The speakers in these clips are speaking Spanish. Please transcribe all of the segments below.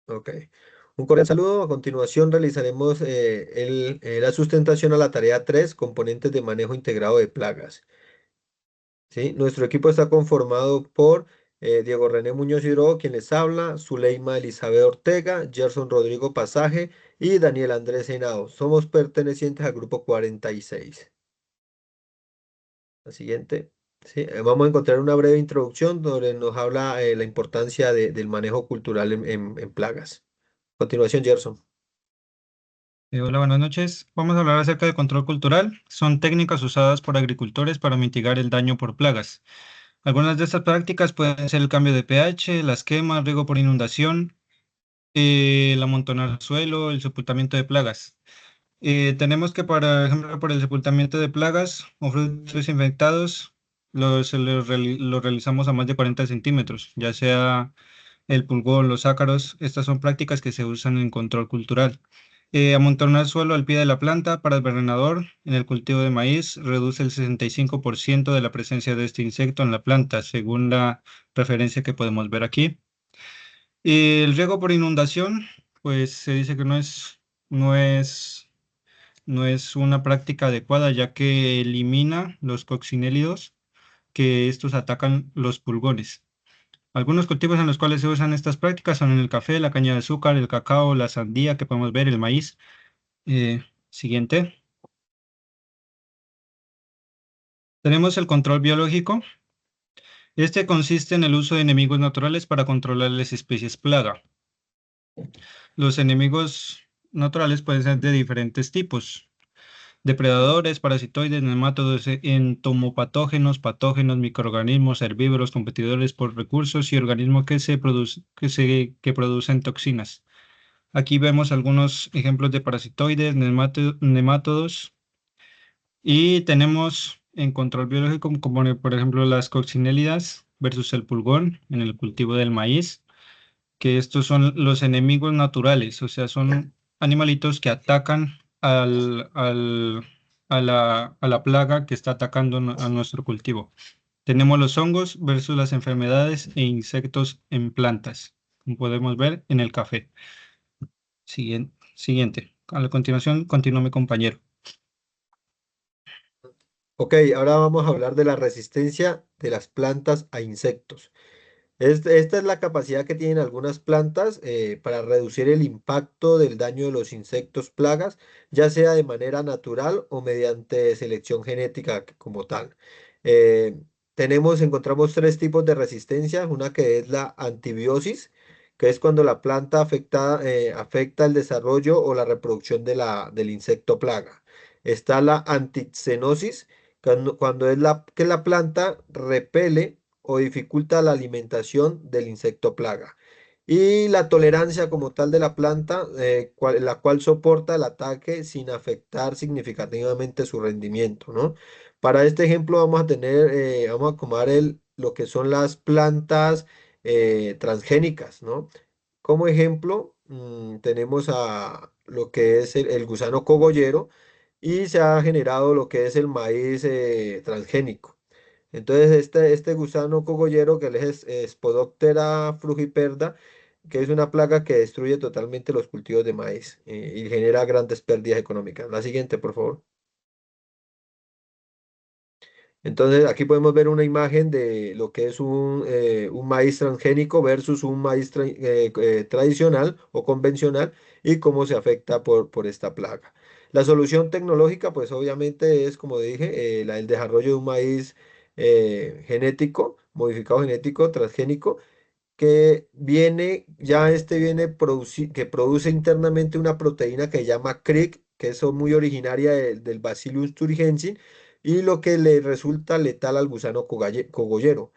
Ok. Un cordial saludo. A continuación realizaremos la sustentación a la tarea 3, componentes de manejo integrado de plagas. ¿Sí? Nuestro equipo está conformado por Diego René Muñoz Hidrobo, quien les habla, Zuleima Elizabeth Ortega, Gerson Rodrigo Pasaje y Daniel Andrés Henao. Somos pertenecientes al grupo 46. La siguiente. Sí, vamos a encontrar una breve introducción donde nos habla la importancia del manejo cultural en plagas. Continuación, Gerson. Hola, buenas noches. Vamos a hablar acerca de control cultural. Son técnicas usadas por agricultores para mitigar el daño por plagas. Algunas de estas prácticas pueden ser el cambio de pH, las quemas, riego por inundación, el amontonar suelo, el sepultamiento de plagas. Tenemos que, por ejemplo, por el sepultamiento de plagas o frutos infectados, los realizamos a más de 40 centímetros, ya sea el pulgón, los ácaros. Estas son prácticas que se usan en control cultural. Amontonar suelo al pie de la planta para el envenenador en el cultivo de maíz reduce el 65% de la presencia de este insecto en la planta, según la referencia que podemos ver aquí. El riego por inundación, pues se dice que no es, no es una práctica adecuada, ya que elimina los coccinélidos, que estos atacan los pulgones. Algunos cultivos en los cuales se usan estas prácticas son el café, la caña de azúcar, el cacao, la sandía, que podemos ver, el maíz. Siguiente. Tenemos el control biológico. Este consiste en el uso de enemigos naturales para controlar las especies plaga. Los enemigos naturales pueden ser de diferentes tipos: depredadores, parasitoides, nematodos, entomopatógenos, patógenos, microorganismos, herbívoros, competidores por recursos y organismos que producen toxinas. Aquí vemos algunos ejemplos de parasitoides, nemátodos, y tenemos en control biológico como por ejemplo las coccinélidas versus el pulgón en el cultivo del maíz, que estos son los enemigos naturales, o sea, son animalitos que atacan a la plaga que está atacando a nuestro cultivo. Tenemos los hongos versus las enfermedades e insectos en plantas, como podemos ver en el café. Siguiente. A la continuación, continúa mi compañero. Ok, ahora vamos a hablar de la resistencia de las plantas a insectos. Esta es la capacidad que tienen algunas plantas para reducir el impacto del daño de los insectos plagas, ya sea de manera natural o mediante selección genética como tal. Eh, encontramos tres tipos de resistencia, una que es la antibiosis, que es cuando la planta afecta el desarrollo o la reproducción del insecto plaga. Está la antixenosis, cuando es que la planta repele o dificulta la alimentación del insecto plaga. Y la tolerancia como tal de la planta, la cual soporta el ataque sin afectar significativamente su rendimiento, ¿no? Para este ejemplo vamos a acomodar lo que son las plantas transgénicas, ¿no? Como ejemplo, tenemos a lo que es el gusano cogollero y se ha generado lo que es el maíz transgénico. Entonces, este gusano cogollero, que es Spodoptera frugiperda, que es una plaga que destruye totalmente los cultivos de maíz y genera grandes pérdidas económicas. La siguiente, por favor. Entonces, aquí podemos ver una imagen de lo que es un maíz transgénico versus un maíz tradicional o convencional y cómo se afecta por esta plaga. La solución tecnológica, pues obviamente es, como dije, el desarrollo de un maíz genético, modificado genético, transgénico, que que produce internamente una proteína que se llama CRIC, que es muy originaria del Bacillus thuringiensis, y lo que le resulta letal al gusano cogollero.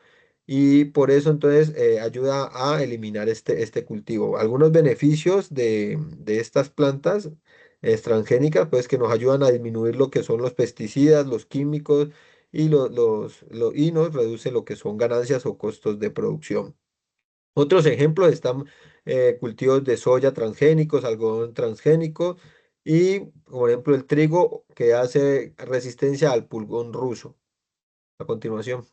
Y por eso entonces ayuda a eliminar este cultivo. Algunos beneficios de estas plantas transgénicas, pues que nos ayudan a disminuir lo que son los pesticidas, los químicos, y nos reduce lo que son ganancias o costos de producción. Otros ejemplos están cultivos de soya transgénicos, algodón transgénico y, por ejemplo, el trigo que hace resistencia al pulgón ruso. A continuación.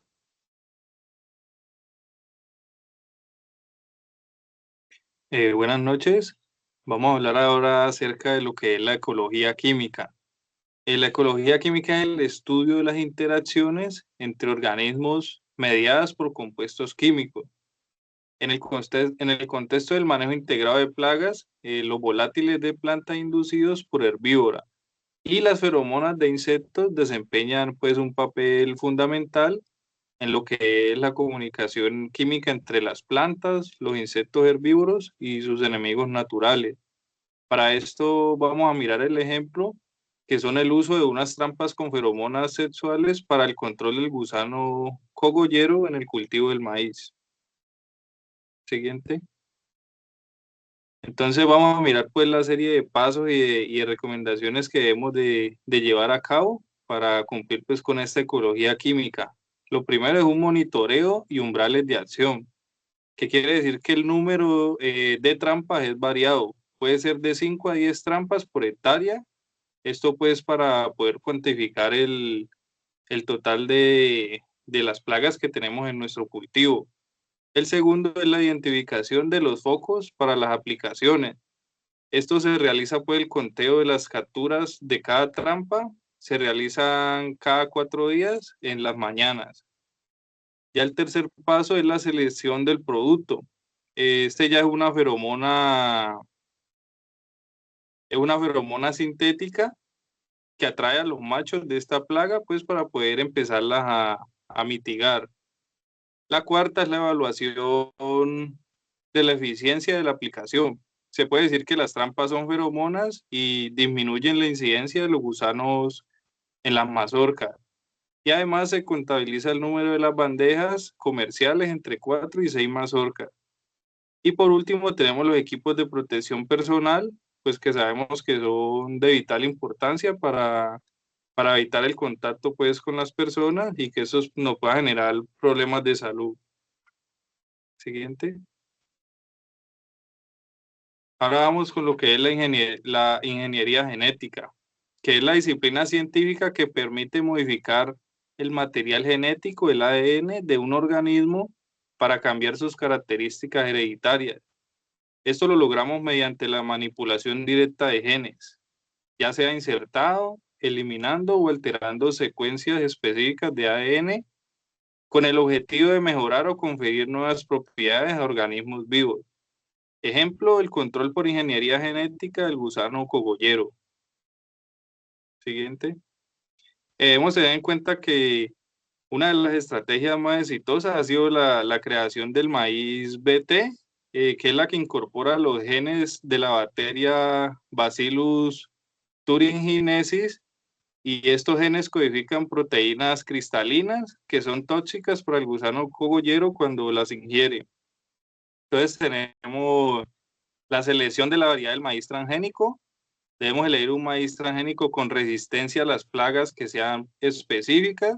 Buenas noches. Vamos a hablar ahora acerca de lo que es la ecología química. La ecología química es el estudio de las interacciones entre organismos mediadas por compuestos químicos. En el contexto del manejo integrado de plagas, los volátiles de planta inducidos por herbívora y las feromonas de insectos desempeñan pues un papel fundamental en lo que es la comunicación química entre las plantas, los insectos herbívoros y sus enemigos naturales. Para esto vamos a mirar el ejemplo, que son el uso de unas trampas con feromonas sexuales para el control del gusano cogollero en el cultivo del maíz. Siguiente. Entonces vamos a mirar pues la serie de pasos y de recomendaciones que debemos de llevar a cabo para cumplir pues con esta ecología química. Lo primero es un monitoreo y umbrales de acción, que quiere decir que el número de trampas es variado. Puede ser de 5 a 10 trampas por hectárea. Esto pues para poder cuantificar el total de las plagas que tenemos en nuestro cultivo. El segundo es la identificación de los focos para las aplicaciones. Esto se realiza por el conteo de las capturas de cada trampa. Se realizan cada 4 días en las mañanas. Ya el tercer paso es la selección del producto. Este ya es una feromona sintética que atrae a los machos de esta plaga, pues para poder empezarlas a mitigar. La cuarta es la evaluación de la eficiencia de la aplicación. Se puede decir que las trampas son feromonas y disminuyen la incidencia de los gusanos en las mazorcas. Y además se contabiliza el número de las bandejas comerciales entre 4 y 6 mazorcas. Y por último tenemos los equipos de protección personal, pues que sabemos que son de vital importancia para evitar el contacto pues con las personas y que eso nos pueda generar problemas de salud. Siguiente. Ahora vamos con lo que es la ingeniería genética, que es la disciplina científica que permite modificar el material genético, el ADN, de un organismo para cambiar sus características hereditarias. Esto lo logramos mediante la manipulación directa de genes, ya sea insertado, eliminando o alterando secuencias específicas de ADN con el objetivo de mejorar o conferir nuevas propiedades a organismos vivos. Ejemplo, el control por ingeniería genética del gusano cogollero. Siguiente. Debemos tener en cuenta que una de las estrategias más exitosas ha sido la creación del maíz BT, que es la que incorpora los genes de la bacteria Bacillus thuringiensis, y estos genes codifican proteínas cristalinas que son tóxicas para el gusano cogollero cuando las ingiere. Entonces tenemos la selección de la variedad del maíz transgénico. Debemos elegir un maíz transgénico con resistencia a las plagas que sean específicas,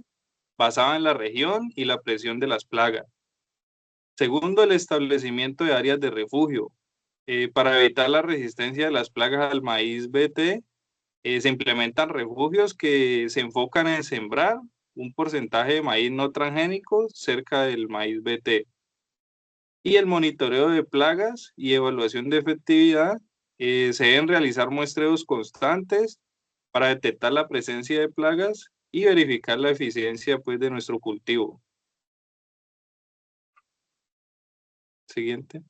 basada en la región y la presión de las plagas. Segundo, el establecimiento de áreas de refugio. Para evitar la resistencia de las plagas al maíz BT, se implementan refugios que se enfocan en sembrar un porcentaje de maíz no transgénico cerca del maíz BT. Y el monitoreo de plagas y evaluación de efectividad. Se deben realizar muestreos constantes para detectar la presencia de plagas y verificar la eficiencia pues, de nuestro cultivo. Siguiente.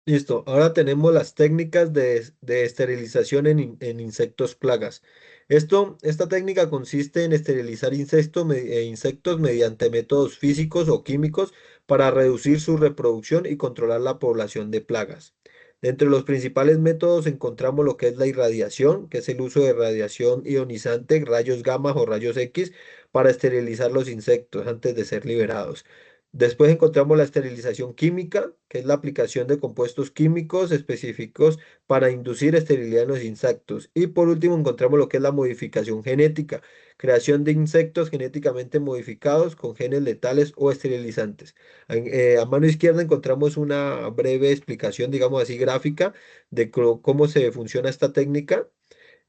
Listo, ahora tenemos las técnicas de esterilización en insectos plagas. Esta técnica consiste en esterilizar insectos mediante métodos físicos o químicos para reducir su reproducción y controlar la población de plagas. Entre los principales métodos encontramos lo que es la irradiación, que es el uso de radiación ionizante, rayos gamma o rayos X, para esterilizar los insectos antes de ser liberados. Después encontramos la esterilización química, que es la aplicación de compuestos químicos específicos para inducir esterilidad en los insectos. Y por último encontramos lo que es la modificación genética, creación de insectos genéticamente modificados con genes letales o esterilizantes. A mano izquierda encontramos una breve explicación, digamos así, gráfica de cómo se funciona esta técnica.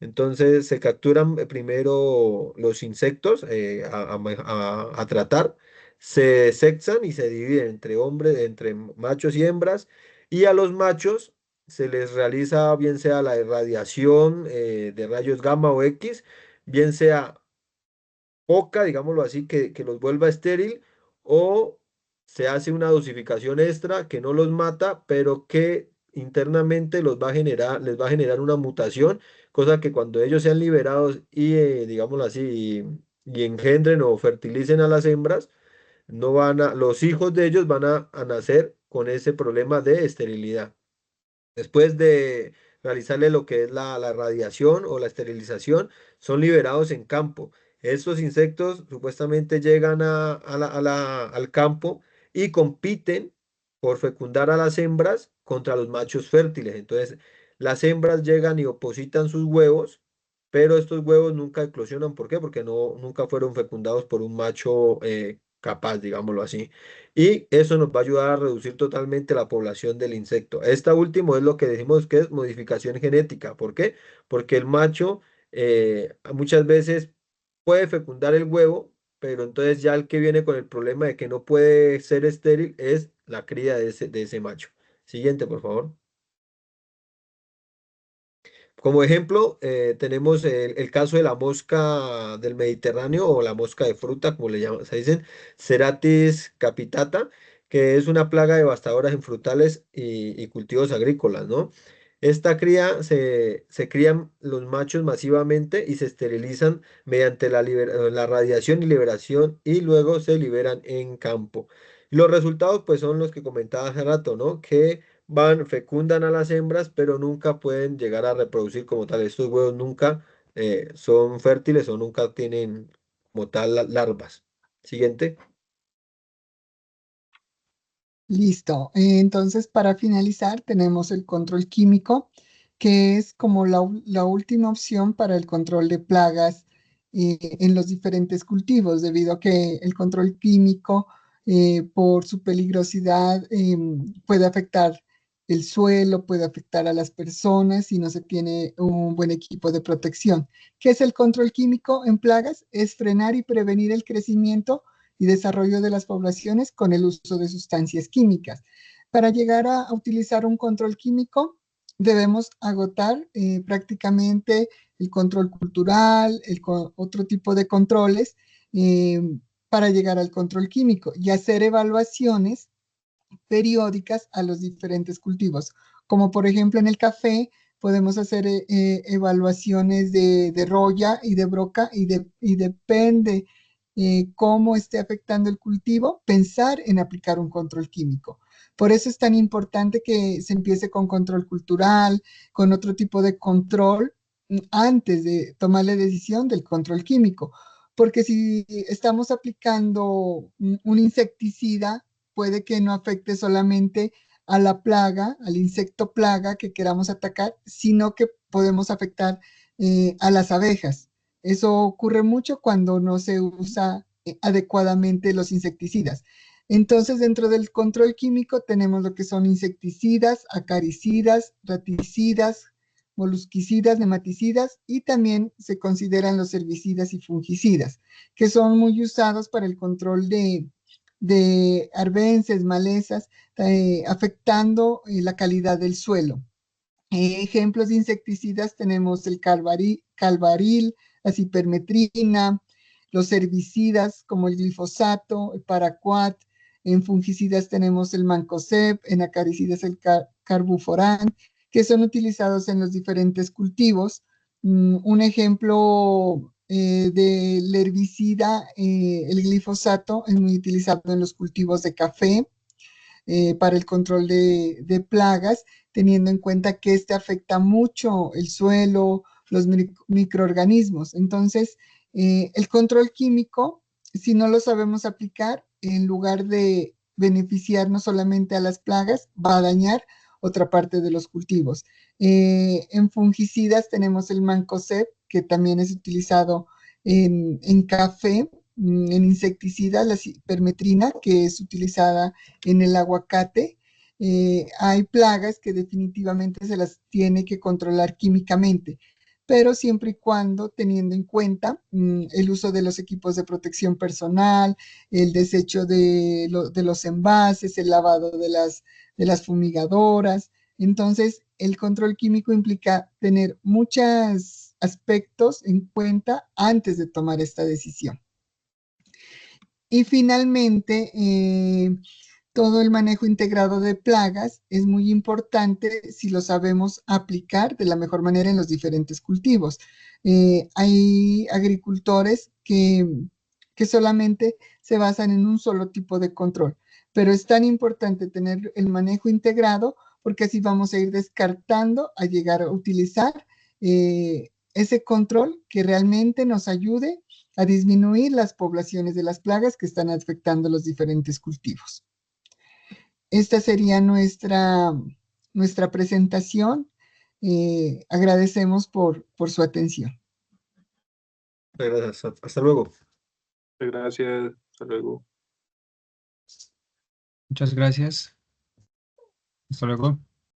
Entonces se capturan primero los insectos a tratar, se sexan y se dividen entre hombres, entre machos y hembras, Y a los machos se les realiza bien sea la irradiación de rayos gamma o X, bien sea poca, digámoslo así, que los vuelva estéril, o se hace una dosificación extra que no los mata, pero que internamente los va a generar, les va a generar una mutación, cosa que cuando ellos sean liberados y, digámoslo así, y engendren o fertilicen a las hembras, no van a, los hijos de ellos van a nacer con ese problema de esterilidad. Después de realizarle lo que es la radiación o la esterilización, son liberados en campo. Estos insectos supuestamente llegan al campo y compiten por fecundar a las hembras contra los machos fértiles. Entonces, las hembras llegan y opositan sus huevos, pero estos huevos nunca eclosionan. ¿Por qué? Porque nunca fueron fecundados por un macho capaz, digámoslo así, y eso nos va a ayudar a reducir totalmente la población del insecto. Esta último es lo que decimos que es modificación genética. ¿Por qué? Porque el macho muchas veces puede fecundar el huevo, pero entonces ya el que viene con el problema de que no puede ser estéril es la cría de ese macho. Siguiente, por favor. Como ejemplo, tenemos el caso de la mosca del Mediterráneo o la mosca de fruta, como le llaman, se dicen, Ceratis capitata, que es una plaga devastadora en frutales y cultivos agrícolas, ¿no? Esta cría se crían los machos masivamente y se esterilizan mediante la radiación y liberación y luego se liberan en campo. Los resultados pues son los que comentaba hace rato, ¿no? Que fecundan a las hembras, pero nunca pueden llegar a reproducir como tal. Estos huevos nunca son fértiles o nunca tienen como tal larvas. Siguiente. Listo. Entonces, para finalizar, tenemos el control químico, que es como la última opción para el control de plagas en los diferentes cultivos, debido a que el control químico, por su peligrosidad, puede afectar el suelo, puede afectar a las personas si no se tiene un buen equipo de protección. ¿Qué es el control químico en plagas? Es frenar y prevenir el crecimiento y desarrollo de las poblaciones con el uso de sustancias químicas. Para llegar a utilizar un control químico, debemos agotar prácticamente el control cultural, otro tipo de controles eh, para llegar al control químico y hacer evaluaciones periódicas a los diferentes cultivos. Como por ejemplo en el café, podemos hacer evaluaciones de roya y de broca y depende cómo esté afectando el cultivo, pensar en aplicar un control químico. Por eso es tan importante que se empiece con control cultural, con otro tipo de control antes de tomar la decisión del control químico. Porque si estamos aplicando un insecticida, puede que no afecte solamente a la plaga, al insecto plaga que queramos atacar, sino que podemos afectar a las abejas. Eso ocurre mucho cuando no se usa adecuadamente los insecticidas. Entonces, dentro del control químico tenemos lo que son insecticidas, acaricidas, raticidas, molusquicidas, nematicidas y también se consideran los herbicidas y fungicidas, que son muy usados para el control de arbences, malezas, afectando la calidad del suelo. Ejemplos de insecticidas tenemos el calvaril, la cipermetrina, los herbicidas como el glifosato, el paraquat, en fungicidas tenemos el mancozeb, en acaricidas el carbuforán, que son utilizados en los diferentes cultivos. Un ejemplo del herbicida, el glifosato, es muy utilizado en los cultivos de café para el control de plagas, teniendo en cuenta que este afecta mucho el suelo, los microorganismos. Entonces, el control químico, si no lo sabemos aplicar, en lugar de beneficiar no solamente a las plagas, va a dañar otra parte de los cultivos. En fungicidas tenemos el mancozeb, que también es utilizado en café, en insecticidas, la cipermetrina, que es utilizada en el aguacate. Hay plagas que definitivamente se las tiene que controlar químicamente, pero siempre y cuando teniendo en cuenta el uso de los equipos de protección personal, el desecho de los envases, el lavado de las fumigadoras. Entonces, el control químico implica tener muchos aspectos en cuenta antes de tomar esta decisión. Y finalmente, todo el manejo integrado de plagas es muy importante si lo sabemos aplicar de la mejor manera en los diferentes cultivos. Hay agricultores que solamente se basan en un solo tipo de control, pero es tan importante tener el manejo integrado porque así vamos a ir descartando a llegar a utilizar ese control que realmente nos ayude a disminuir las poblaciones de las plagas que están afectando los diferentes cultivos. Esta sería nuestra presentación. Agradecemos por su atención. Gracias. Hasta luego. Gracias, hasta luego. Muchas gracias. Hasta luego.